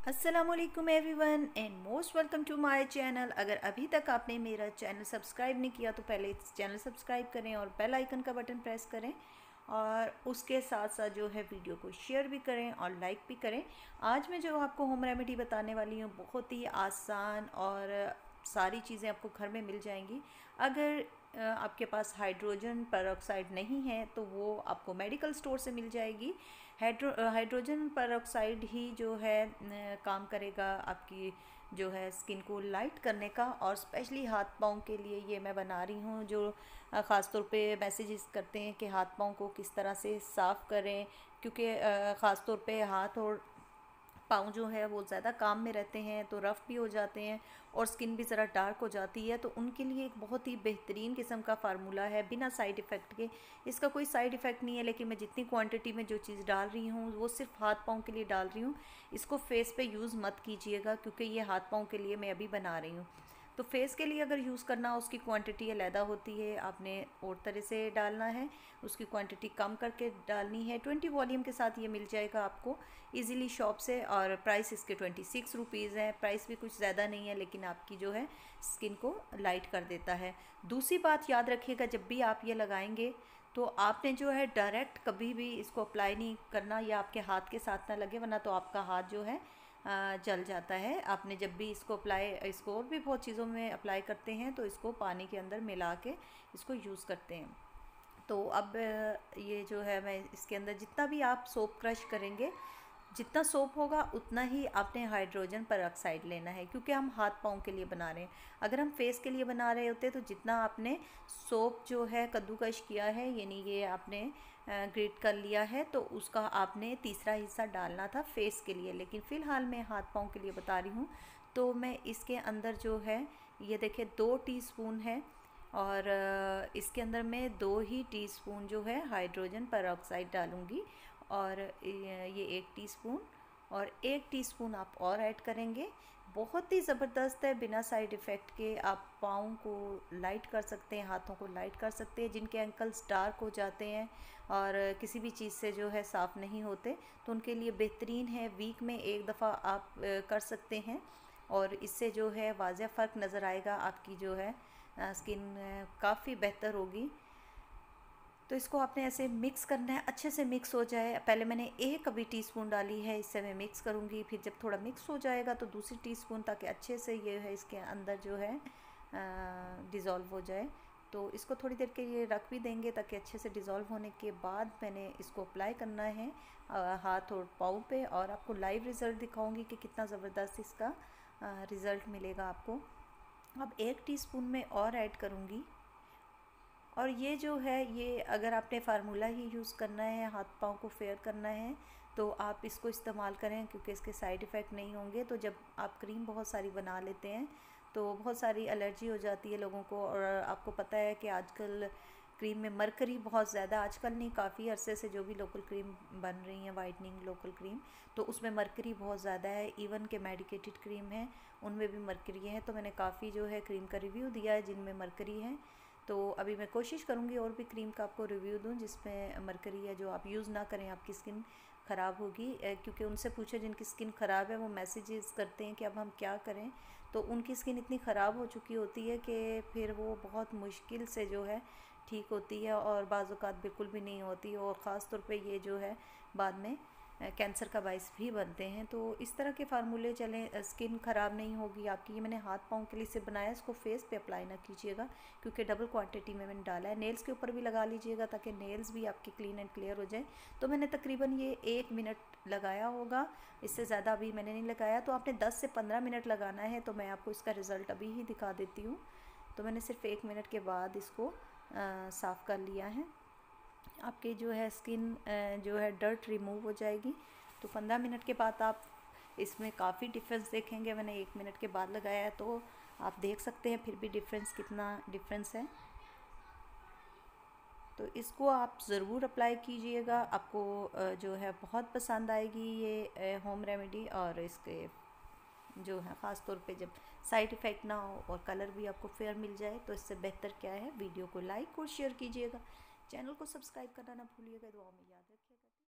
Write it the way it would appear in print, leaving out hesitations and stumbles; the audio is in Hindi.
अस्सलामुअलैकुम everyone and most welcome to my channel. अगर अभी तक आपने मेरा चैनल सब्सक्राइब नहीं किया तो पहले इस चैनल सब्सक्राइब करें और बेल आइकन का बटन प्रेस करें और उसके साथ साथ जो है वीडियो को शेयर भी करें और लाइक भी करें। आज मैं जो आपको होम रेमेडी बताने वाली हूँ बहुत ही आसान और सारी चीज़ें आपको घर में मिल जाएंगी। अगर आपके पास हाइड्रोजन पेरोक्साइड नहीं है तो वो आपको मेडिकल स्टोर से मिल जाएगी। हाइड्रोजन पेरोक्साइड ही जो है काम करेगा आपकी जो है स्किन को लाइट करने का, और स्पेशली हाथ पाँव के लिए ये मैं बना रही हूँ। जो ख़ास तौर पे मैसेजेस करते हैं कि हाथ पाँव को किस तरह से साफ़ करें, क्योंकि ख़ास तौर पे हाथ और पाँव जो है वो ज़्यादा काम में रहते हैं तो रफ़ भी हो जाते हैं और स्किन भी ज़रा डार्क हो जाती है। तो उनके लिए एक बहुत ही बेहतरीन किस्म का फार्मूला है बिना साइड इफ़ेक्ट के। इसका कोई साइड इफ़ेक्ट नहीं है, लेकिन मैं जितनी क्वांटिटी में जो चीज़ डाल रही हूँ वो सिर्फ हाथ पाँव के लिए डाल रही हूँ। इसको फेस पे यूज़ मत कीजिएगा क्योंकि ये हाथ पाँव के लिए मैं अभी बना रही हूँ। तो फेस के लिए अगर यूज़ करना उसकी क्वांटिटी अलहदा होती है, आपने और तरह से डालना है, उसकी क्वांटिटी कम करके डालनी है। 20 वॉल्यूम के साथ ये मिल जाएगा आपको इजीली शॉप से, और प्राइस इसके 26 रुपीज़ है। प्राइस भी कुछ ज़्यादा नहीं है, लेकिन आपकी जो है स्किन को लाइट कर देता है। दूसरी बात याद रखिएगा, जब भी आप ये लगाएंगे तो आपने जो है डायरेक्ट कभी भी इसको अप्लाई नहीं करना, या आपके हाथ के साथ ना लगे, वरना तो आपका हाथ जो है जल जाता है। आपने जब भी इसको इसको और भी बहुत चीज़ों में अप्लाई करते हैं तो इसको पानी के अंदर मिला के इसको यूज़ करते हैं। तो अब ये जो है मैं इसके अंदर जितना भी आप सोप क्रश करेंगे, जितना सोप होगा उतना ही आपने हाइड्रोजन पेरोक्साइड लेना है, क्योंकि हम हाथ पाँव के लिए बना रहे हैं। अगर हम फेस के लिए बना रहे होते तो जितना आपने सोप जो है कद्दूकश किया है, यानी ये आपने ग्रेट कर लिया है, तो उसका आपने तीसरा हिस्सा डालना था फेस के लिए। लेकिन फ़िलहाल मैं हाथ पाँव के लिए बता रही हूँ। तो मैं इसके अंदर जो है ये देखिए 2 टीस्पून है, और इसके अंदर मैं 2 ही टीस्पून जो है हाइड्रोजन पेरोक्साइड डालूँगी, और ये 1 टीस्पून और 1 टीस्पून आप और ऐड करेंगे। बहुत ही ज़बरदस्त है, बिना साइड इफ़ेक्ट के आप पाँव को लाइट कर सकते हैं, हाथों को लाइट कर सकते हैं। जिनके एंकल्स डार्क हो जाते हैं और किसी भी चीज़ से जो है साफ़ नहीं होते, तो उनके लिए बेहतरीन है। वीक में एक दफ़ा आप कर सकते हैं और इससे जो है वाज़ह फ़र्क नज़र आएगा। आपकी जो है स्किन काफ़ी बेहतर होगी। तो इसको आपने ऐसे मिक्स करना है, अच्छे से मिक्स हो जाए। पहले मैंने 1 अभी टीस्पून डाली है, इससे मैं मिक्स करूँगी। फिर जब थोड़ा मिक्स हो जाएगा तो दूसरी टीस्पून, ताकि अच्छे से ये है इसके अंदर जो है डिज़ोल्व हो जाए। तो इसको थोड़ी देर के लिए रख भी देंगे ताकि अच्छे से डिज़ोल्व होने के बाद मैंने इसको अप्लाई करना है हाथ और पाँव पे, और आपको लाइव रिज़ल्ट दिखाऊंगी कि कितना ज़बरदस्त इसका रिज़ल्ट मिलेगा आपको। अब 1 टीस्पून में और ऐड करूँगी, और ये जो है ये अगर आपने फार्मूला ही यूज़ करना है, हाथ पाँव को फेयर करना है, तो आप इसको इस्तेमाल करें क्योंकि इसके साइड इफ़ेक्ट नहीं होंगे। तो जब आप क्रीम बहुत सारी बना लेते हैं तो बहुत सारी एलर्जी हो जाती है लोगों को, और आपको पता है कि आजकल क्रीम में मरकरी बहुत ज़्यादा, आजकल नहीं काफ़ी अरसे से जो भी लोकल क्रीम बन रही हैं, वाइटनिंग लोकल क्रीम, तो उसमें मरकरी बहुत ज़्यादा है। इवन के मेडिकेटेड क्रीम है उनमें भी मरकरी है। तो मैंने काफ़ी जो है क्रीम का रिव्यू दिया है जिनमें मरकरी है। तो अभी मैं कोशिश करूँगी और भी क्रीम का आपको रिव्यू दूँ जिसमें मरकरी है, जो आप यूज़ ना करें, आपकी स्किन ख़राब होगी। क्योंकि उनसे पूछे जिनकी स्किन ख़राब है, वो मैसेजेस करते हैं कि अब हम क्या करें। तो उनकी स्किन इतनी ख़राब हो चुकी होती है कि फिर वो बहुत मुश्किल से जो है ठीक होती है, और बाज़ औक़ात बिल्कुल भी नहीं होती, और ख़ास तौर पे ये जो है बाद में कैंसर का बाइस भी बनते हैं। तो इस तरह के फार्मूले चलें, स्किन ख़राब नहीं होगी आपकी। ये मैंने हाथ पाँव के लिए से बनाया, इसको फेस पे अप्लाई ना कीजिएगा क्योंकि डबल क्वांटिटी में मैंने डाला है। नेल्स के ऊपर भी लगा लीजिएगा ताकि नेल्स भी आपके क्लीन एंड क्लियर हो जाए। तो मैंने तकरीबन ये 1 मिनट लगाया होगा, इससे ज़्यादा अभी मैंने नहीं लगाया। तो आपने 10 से 15 मिनट लगाना है। तो मैं आपको इसका रिज़ल्ट अभी ही दिखा देती हूँ। तो मैंने सिर्फ 1 मिनट के बाद इसको साफ़ कर लिया है। आपके जो है स्किन जो है डर्ट रिमूव हो जाएगी। तो 15 मिनट के बाद आप इसमें काफ़ी डिफरेंस देखेंगे। मैंने 1 मिनट के बाद लगाया है तो आप देख सकते हैं फिर भी डिफरेंस, कितना डिफरेंस है। तो इसको आप ज़रूर अप्लाई कीजिएगा, आपको जो है बहुत पसंद आएगी ये होम रेमेडी। और इसके जो है ख़ास तौर पे जब साइड इफ़ेक्ट ना हो और कलर भी आपको फेयर मिल जाए, तो इससे बेहतर क्या है। वीडियो को लाइक और शेयर कीजिएगा, चैनल को सब्सक्राइब करना ना भूलिएगा। दुआ में याद है।